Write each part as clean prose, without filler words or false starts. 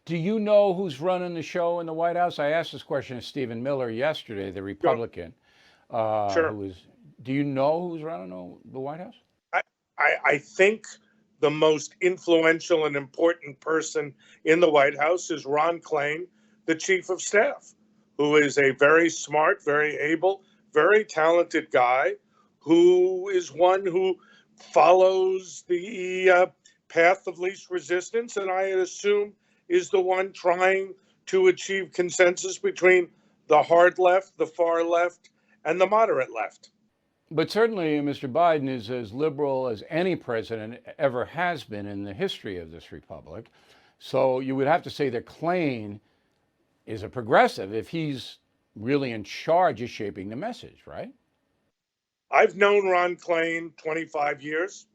Do you know who's running the show in the White House? I asked this question to Stephen Miller yesterday, the Sure, Republican, sure. who is. Do you know who's running the White House? I think the most influential and important person in the White House is Ron Klain, the chief of staff, who is a very smart, very able, very talented guy who is one who follows the path of least resistance, and I assume is the one trying to achieve consensus between the hard left, the far left, and the moderate left. But certainly, Mr. Biden is as liberal as any president ever has been in the history of this republic. So you would have to say that Klain is a progressive if he's really in charge of shaping the message, right? I've known Ron Klain 25 years.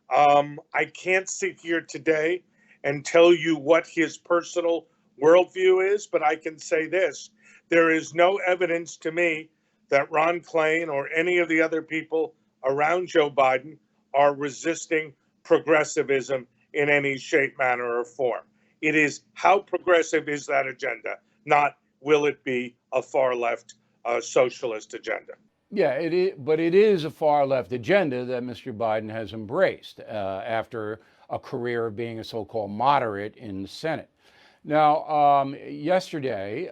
I can't sit here today and tell you what his personal worldview is, but I can say this. There is no evidence to me that Ron Klain or any of the other people around Joe Biden are resisting progressivism in any shape, manner, or form. It is how progressive is that agenda, not will it be a far left socialist agenda. Yeah, it is, but it is a far left agenda that Mr. Biden has embraced after a career of being a so called moderate in the Senate. Now, yesterday,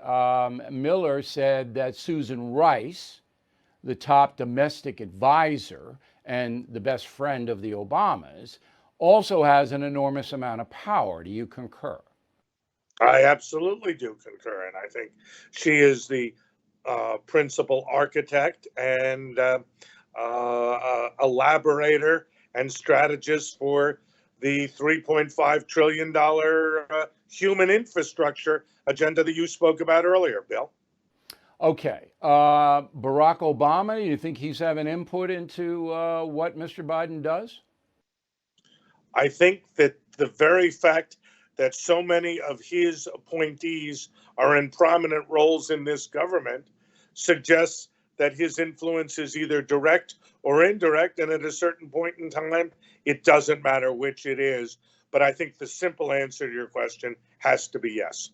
Miller said that Susan Rice, the top domestic advisor and the best friend of the Obamas, also has an enormous amount of power. Do you concur? I absolutely do concur, and I think she is the principal architect and elaborator and strategist for the $3.5 trillion human infrastructure agenda that you spoke about earlier, Bill. Okay. Barack Obama, do you think he's having input into what Mr. Biden does? I think that the very fact that so many of his appointees are in prominent roles in this government suggests that his influence is either direct or indirect. And at a certain point in time, it doesn't matter which it is. But I think the simple answer to your question has to be yes.